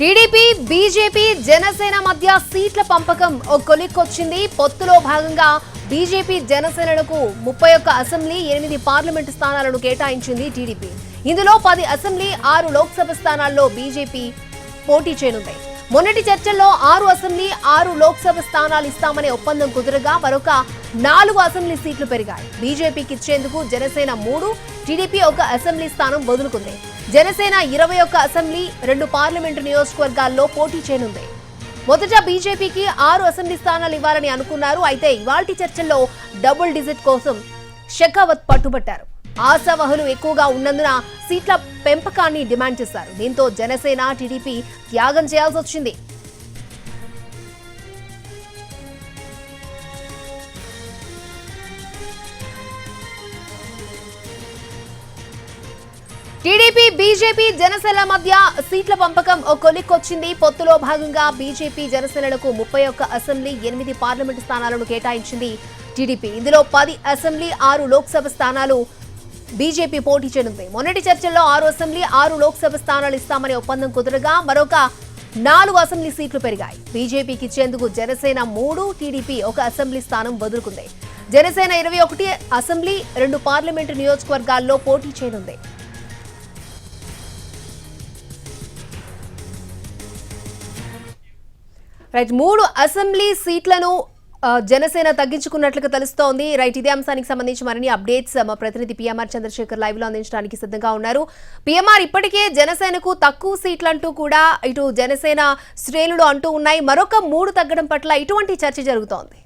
TDP BJP Janasena మధ్య సీట్ల పంపకం ఓ కొలిక్కొచ్చింది. పొత్తులో భాగంగా బీజేపీ జనసేనలకు 31 అసెంబ్లీ 8 పార్లమెంటు స్థానాలను కేటాయించింది టీడీపీ. ఇందులో 10 అసెంబ్లీ 6 లోక్సభ స్థానాల్లో బీజేపీ పోటీ చేయనుంది. మొన్నటి చర్చల్లో 6 అసెంబ్లీ 6 లోక్సభ స్థానాలు ఇస్తామనే ఒప్పందం కుదరగా మరొక 4 అసెంబ్లీ సీట్లు పెరిగాయి. బీజేపీకి ఇచ్చేందుకు జనసేన 3, టీడీపీ 1 అసెంబ్లీ స్థానం వదులుకుంది. జనసేన 21 అసెంబ్లీ 2 పార్లమెంటు నియోజకవర్గాల్లో పోటీ చేయనుంది. మొదట బీజేపీకి 6 అసెంబ్లీ స్థానాలు ఇవ్వాలని అనుకున్నారు. అయితే ఇవాల్టి చర్చల్లో డబుల్ డిజిట్ కోసం షెకావత్ పట్టుబట్టారు. ఆశావహులు ఎక్కువగా ఉన్నందున సీట్ల పెంపకాన్ని డిమాండ్ చేశారు. దీంతో జనసేన టీడీపీ త్యాగం చేయాల్సి వచ్చింది. టీడీపీ బీజేపీ జనసేన మధ్య సీట్ల పంపకం ఓ కొలిక్కొచ్చింది. పొత్తులో భాగంగా బీజేపీ జనసేనలకు 31 అసెంబ్లీ 8 పార్లమెంటు స్థానాలను కేటాయించింది టీడీపీ. ఇందులో 10 అసెంబ్లీ 6 లోక్సభ స్థానాలు బీజేపీ పోటీ చేయనుంది. మొన్నటి చర్చల్లో 6 అసెంబ్లీ 6 లోక్సభ స్థానాలు ఇస్తామనే ఒప్పందం కుదరగా మరొక 4 అసెంబ్లీ సీట్లు పెరిగాయి. బీజేపీకి ఇచ్చేందుకు జనసేన 3, టీడీపీ 1 అసెంబ్లీ స్థానం వదులుకుంది. జనసేన 21 అసెంబ్లీ 2 పార్లమెంటు నియోజకవర్గాల్లో పోటీ చేయనుంది. రైట్, 3 అసెంబ్లీ సీట్లను జనసేన తగ్గించుకున్నట్లుగా తెలుస్తోంది. రైట్, ఇదే అంశానికి సంబంధించి మరిన్ని అప్డేట్స్ మా ప్రతినిధి పిఎంఆర్ చంద్రశేఖర్ లైవ్ లో అందించడానికి సిద్ధంగా ఉన్నారు. పిఎంఆర్, ఇప్పటికే జనసేనకు తక్కువ సీట్లంటూ కూడా ఇటు జనసేన శ్రేణులు అంటూ ఉన్నాయి. మరొక 3 తగ్గడం పట్ల ఇటువంటి చర్చ జరుగుతోంది.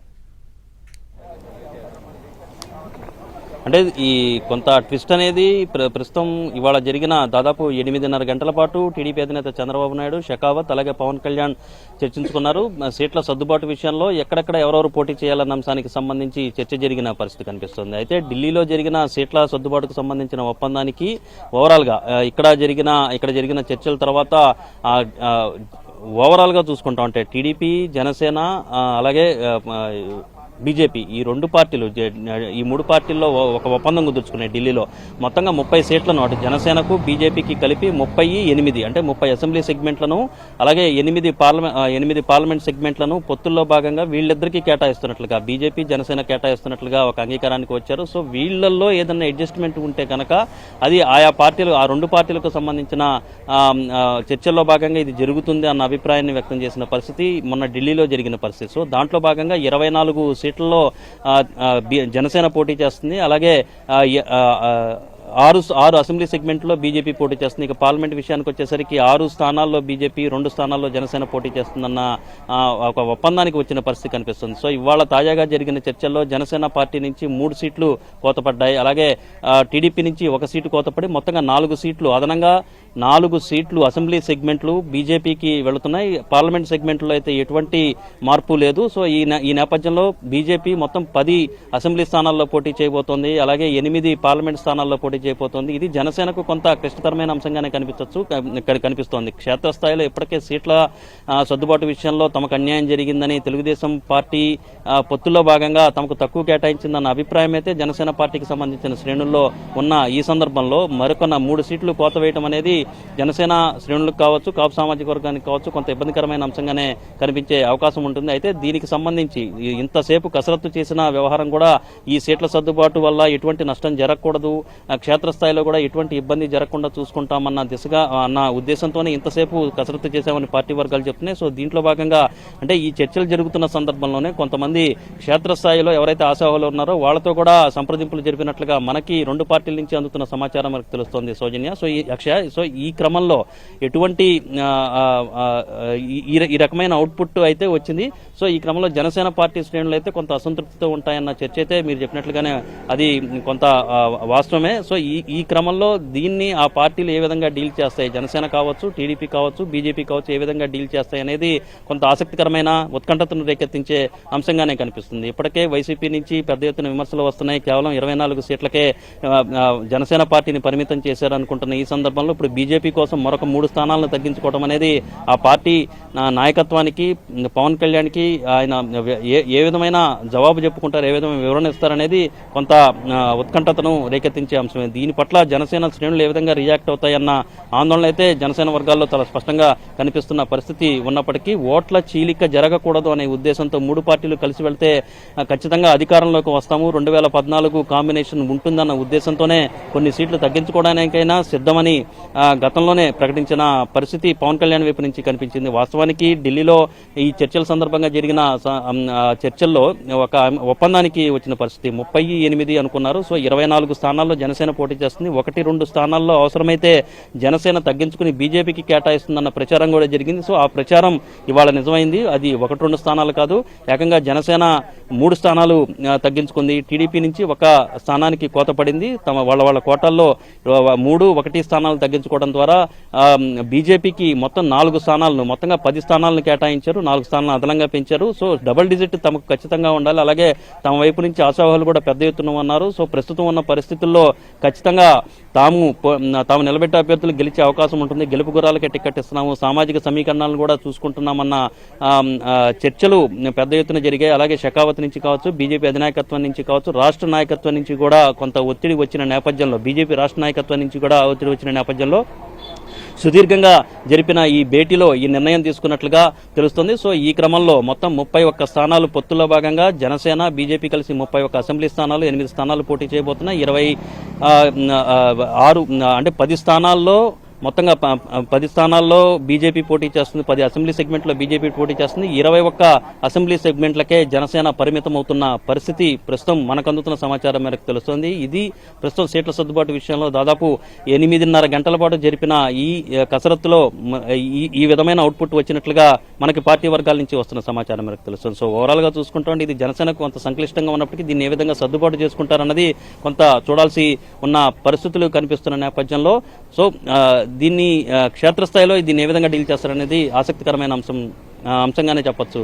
అంటే ఈ కొంత ట్విస్ట్ అనేది ప్రస్తుతం ఇవాళ జరిగిన దాదాపు 8.5 గంటల పాటు టీడీపీ అధినేత చంద్రబాబు నాయుడు, షెకావత్ అలాగే పవన్ కళ్యాణ్ చర్చించుకున్నారు. సీట్ల సర్దుబాటు విషయంలో ఎక్కడెక్కడ ఎవరెవరు పోటీ చేయాలన్న అంశానికి సంబంధించి చర్చ జరిగిన పరిస్థితి కనిపిస్తుంది. అయితే ఢిల్లీలో జరిగిన సీట్ల సర్దుబాటుకు సంబంధించిన ఒప్పందానికి ఓవరాల్ గా ఇక్కడ జరిగిన చర్చల తర్వాత ఓవరాల్ గా చూసుకుంటా ఉంటే టీడీపీ, జనసేన అలాగే బీజేపీ ఈ 2 పార్టీలు ఈ 3 పార్టీల్లో ఒక ఒప్పందం కుదుర్చుకున్నాయి ఢిల్లీలో. మొత్తంగా 30 సీట్లను అటు జనసేనకు బీజేపీకి కలిపి 38 అంటే 30 అసెంబ్లీ సెగ్మెంట్లను అలాగే 8 పార్లమెంట్ సెగ్మెంట్లను పొత్తుల్లో భాగంగా వీళ్ళిద్దరికీ కేటాయిస్తున్నట్లుగా బీజేపీ జనసేన కేటాయిస్తున్నట్లుగా ఒక అంగీకారానికి వచ్చారు. సో వీళ్ళల్లో ఏదన్నా అడ్జస్ట్మెంట్ ఉంటే కనుక అది ఆయా పార్టీలు, ఆ 2 పార్టీలకు సంబంధించిన చర్చల్లో భాగంగా ఇది జరుగుతుంది అన్న అభిప్రాయాన్ని వ్యక్తం చేసిన పరిస్థితి మొన్న ఢిల్లీలో జరిగిన పరిస్థితి. సో దాంట్లో భాగంగా 24 సీట్లలో జనసేన పోటీ చేస్తుంది. అలాగే 6 అసెంబ్లీ సెగ్మెంట్లో బీజేపీ పోటీ చేస్తుంది. ఇక పార్లమెంట్ విషయానికి వచ్చేసరికి 6 స్థానాల్లో బీజేపీ, 2 స్థానాల్లో జనసేన పోటీ చేస్తుందన్న ఒక ఒప్పందానికి వచ్చిన పరిస్థితి కనిపిస్తుంది. సో ఇవాళ తాజాగా జరిగిన చర్చల్లో జనసేన పార్టీ నుంచి 3 సీట్లు కోతపడ్డాయి. అలాగే టీడీపీ నుంచి 1 సీటు కోతపడి మొత్తంగా 4 సీట్లు అదనంగా 4 సీట్లు అసెంబ్లీ సెగ్మెంట్లు బీజేపీకి వెళుతున్నాయి. పార్లమెంట్ సెగ్మెంట్లో అయితే ఎటువంటి మార్పు లేదు. సో ఈ నేపథ్యంలో బీజేపీ మొత్తం 10 అసెంబ్లీ స్థానాల్లో పోటీ చేయబోతోంది. అలాగే 8 పార్లమెంట్ స్థానాల్లో పోటీ చేయబోతోంది. ఇది జనసేనకు కొంత క్లిష్టతరమైన అంశంగానే కనిపిస్తోంది. క్షేత్రస్థాయిలో ఇప్పటికే సీట్ల సర్దుబాటు విషయంలో తమకు అన్యాయం జరిగిందని తెలుగుదేశం పార్టీ పొత్తుల్లో భాగంగా తమకు తక్కువ కేటాయించిందన్న అభిప్రాయం అయితే జనసేన పార్టీకి సంబంధించిన శ్రేణుల్లో ఉన్న ఈ సందర్భంలో మరికొన్న 3 సీట్లు కోత వేయడం అనేది జనసేన శ్రేణులకు కావచ్చు, కాపు సామాజిక వర్గానికి కావచ్చు కొంత ఇబ్బందికరమైన అంశంగానే కనిపించే అవకాశం ఉంటుంది. అయితే దీనికి సంబంధించి ఇంతసేపు కసరత్తు చేసిన వ్యవహారం కూడా ఈ సీట్ల సర్దుబాటు వల్ల ఎటువంటి నష్టం జరగకూడదు, క్షేత్రస్థాయిలో కూడా ఎటువంటి ఇబ్బంది జరగకుండా చూసుకుంటామన్న దిశగా అన్న ఉద్దేశంతోనే ఇంతసేపు కసరత్తు చేశామని పార్టీ వర్గాలు చెప్తున్నాయి. సో దీంట్లో భాగంగా అంటే ఈ చర్చలు జరుగుతున్న సందర్భంలోనే కొంతమంది క్షేత్రస్థాయిలో ఎవరైతే ఆశావాహులు ఉన్నారో వాళ్ళతో కూడా సంప్రదింపులు జరిపినట్లుగా మనకి 2 పార్టీల నుంచి అందుతున్న సమాచారం మనకు తెలుస్తోంది సౌజన్య. సో ఈ క్రమంలో ఎటువంటి ఈ రకమైన అవుట్పుట్ అయితే వచ్చింది. సో ఈ క్రమంలో జనసేన పార్టీ శ్రేణులు అయితే కొంత అసంతృప్తితో ఉంటాయన్న చర్చ అయితే మీరు చెప్పినట్లుగానే అది కొంత వాస్తవమే. సో ఈ క్రమంలో దీన్ని ఆ పార్టీలు ఏ విధంగా డీల్ చేస్తాయి, జనసేన కావచ్చు, టీడీపీ కావచ్చు, బీజేపీ కావచ్చు, ఏ విధంగా డీల్ చేస్తాయి అనేది కొంత ఆసక్తికరమైన ఉత్కంఠతను రేకెత్తించే అంశంగానే కనిపిస్తుంది. ఇప్పటికే వైసీపీ నుంచి పెద్ద ఎత్తున విమర్శలు వస్తున్నాయి. కేవలం 24 సీట్లకే జనసేన పార్టీని పరిమితం చేశారనుకుంటున్న ఈ సందర్భంలో ఇప్పుడు బీజేపీ కోసం మరొక 3 స్థానాలను తగ్గించుకోవడం అనేది ఆ పార్టీ నాయకత్వానికి, పవన్ కళ్యాణ్కి ఆయన ఏ విధమైన జవాబు చెప్పుకుంటారు, ఏ విధమైన వివరణ ఇస్తారనేది కొంత ఉత్కంఠతను రేకెత్తించే అంశం దీని పట్ల జనసేన శ్రేణులు ఏ విధంగా రియాక్ట్ అవుతాయన్న ఆందోళన అయితే జనసేన వర్గాల్లో చాలా స్పష్టంగా కనిపిస్తున్న పరిస్థితి ఉన్నప్పటికీ ఓట్ల చీలిక జరగకూడదు అనే ఉద్దేశంతో మూడు పార్టీలు కలిసి వెళ్తే ఖచ్చితంగా అధికారంలోకి వస్తాము, 2014 కాంబినేషన్ ఉంటుందన్న ఉద్దేశంతోనే కొన్ని సీట్లు తగ్గించుకోవడానికైనా సిద్ధమని గతంలోనే ప్రకటించిన పరిస్థితి పవన్ కళ్యాణ్ వైపు నుంచి కనిపించింది. వాస్తవానికి ఢిల్లీలో ఈ చర్చల సందర్భంగా జరిగిన చర్చల్లో ఒక ఒప్పందానికి వచ్చిన పరిస్థితి 38 అనుకున్నారు. సో 24 స్థానాల్లో జనసేన పోటీ చేస్తుంది, 1-2 స్థానాల్లో అవసరమైతే జనసేన తగ్గించుకుని బీజేపీకి కేటాయిస్తుందన్న ప్రచారం కూడా జరిగింది. సో ఆ ప్రచారం ఇవాళ నిజమైంది. అది 1-2 స్థానాలు కాదు, ఏకంగా జనసేన 3 స్థానాలు తగ్గించుకుంది. టీడీపీ నుంచి 1 స్థానానికి కోత పడింది. తమ వాళ్ళ కోటాల్లో 3-1 స్థానాలు తగ్గించుకోవడం ద్వారా బీజేపీకి మొత్తం 4 స్థానాలను మొత్తంగా 10 స్థానాలను కేటాయించారు, 4 స్థానాలను అదనంగా పెంచారు. సో డబుల్ డిజిట్ తమకు ఖచ్చితంగా ఉండాలి, అలాగే తమ వైపు నుంచి ఆశావాహులు కూడా పెద్ద ఎత్తున ఉన్నారు. సో ప్రస్తుతం ఉన్న పరిస్థితుల్లో ఖచ్చితంగా తాము నిలబెట్టే అభ్యర్థులు గెలిచే అవకాశం ఉంటుంది, గెలుపు గుర్రాలకే టికెట్ ఇస్తున్నాము, సామాజిక సమీకరణాలను కూడా చూసుకుంటున్నామన్న చర్చలు పెద్ద ఎత్తున జరిగాయి. అలాగే షెకావత్ నుంచి కావచ్చు, బీజేపీ అధినాయకత్వం నుంచి కావచ్చు, రాష్ట్ర నాయకత్వం నుంచి కూడా కొంత ఒత్తిడి వచ్చిన నేపథ్యంలో, బీజేపీ రాష్ట్ర నాయకత్వం నుంచి కూడా ఒత్తిడి వచ్చిన నేపథ్యంలో సుదీర్ఘంగా జరిపిన ఈ భేటీలో ఈ నిర్ణయం తీసుకున్నట్లుగా తెలుస్తుంది. సో ఈ క్రమంలో మొత్తం 31 స్థానాలు పొత్తుల్లో భాగంగా జనసేన బీజేపీ కలిసి 31 అసెంబ్లీ స్థానాలు, 8 స్థానాలు పోటీ చేయబోతున్నాయి. 26 అంటే 10 స్థానాల్లో మొత్తంగా 10 స్థానాల్లో బీజేపీ పోటీ చేస్తుంది, 10 అసెంబ్లీ సెగ్మెంట్లో బీజేపీ పోటీ చేస్తుంది. 21 అసెంబ్లీ సెగ్మెంట్లకే జనసేన పరిమితం అవుతున్న పరిస్థితి ప్రస్తుతం మనకు అందుతున్న సమాచారం మేరకు తెలుస్తోంది. ఇది ప్రస్తుతం సీట్ల సర్దుబాటు విషయంలో దాదాపు 8.5 గంటల పాటు జరిపిన ఈ కసరత్తులో ఈ విధమైన అవుట్పుట్ వచ్చినట్లుగా మనకి పార్టీ వర్గాల నుంచి వస్తున్న సమాచారం మేరకు తెలుస్తుంది. సో ఓవరాల్ గా చూసుకుంటే ఇది జనసేనకు కొంత సంక్లిష్టంగా ఉన్నప్పటికీ దీన్ని ఏ విధంగా సర్దుబాటు చేసుకుంటారన్నది కొంత చూడాల్సి ఉన్న పరిస్థితులు కనిపిస్తున్న నేపథ్యంలో సో దీన్ని క్షేత్రస్థాయిలో దీన్ని ఏ విధంగా డీల్ చేస్తారనేది ఆసక్తికరమైన అంశంగానే చెప్పొచ్చు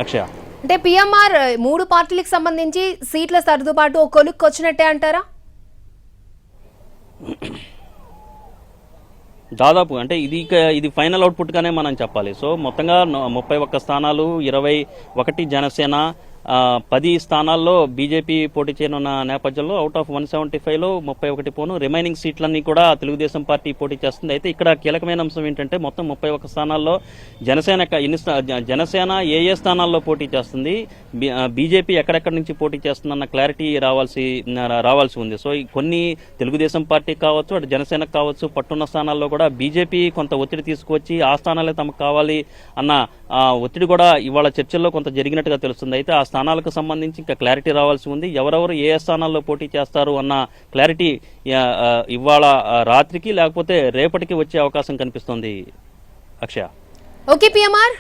అక్షయ. అంటే పిఎంఆర్ 3 పార్టీలకు సంబంధించి సీట్ల సర్దుబాటు ఒక కొలుక్కి వచ్చినట్టే అంటారా? దాదాపు అంటే ఇది ఫైనల్ అవుట్పుట్ గానే మనం చెప్పాలి. సో మొత్తంగా 31 స్థానాలు, 21 జనసేన, 10 స్థానాల్లో బీజేపీ పోటీ చేయనున్న నేపథ్యంలో అవుట్ ఆఫ్ 175లో 31 పోను, రిమైనింగ్ సీట్లన్నీ కూడా తెలుగుదేశం పార్టీ పోటీ చేస్తుంది. అయితే ఇక్కడ కీలకమైన అంశం ఏంటంటే మొత్తం 31 స్థానాల్లో జనసేన ఏ స్థానాల్లో పోటీ చేస్తుంది, బీజేపీ ఎక్కడెక్కడి నుంచి పోటీ చేస్తుందన్న క్లారిటీ రావాల్సి ఉంది. సో కొన్ని తెలుగుదేశం పార్టీ కావచ్చు, అటు జనసేనకు కావచ్చు, పట్టున్న స్థానాల్లో కూడా బీజేపీ కొంత ఒత్తిడి తీసుకువచ్చి ఆ స్థానాలే తమకు కావాలి అన్న ఒత్తిడి కూడా ఇవాళ చర్చల్లో కొంత జరిగినట్టుగా తెలుస్తుంది. అయితే ఆ స్థానాలకు సంబంధించి ఇంకా క్లారిటీ రావాల్సి ఉంది. ఎవరెవరు ఏ స్థానాల్లో పోటీ చేస్తారు అన్న క్లారిటీ ఇవాళ రాత్రికి లేకపోతే రేపటికి వచ్చే అవకాశం కనిపిస్తోంది అక్షయ. Okay PMR.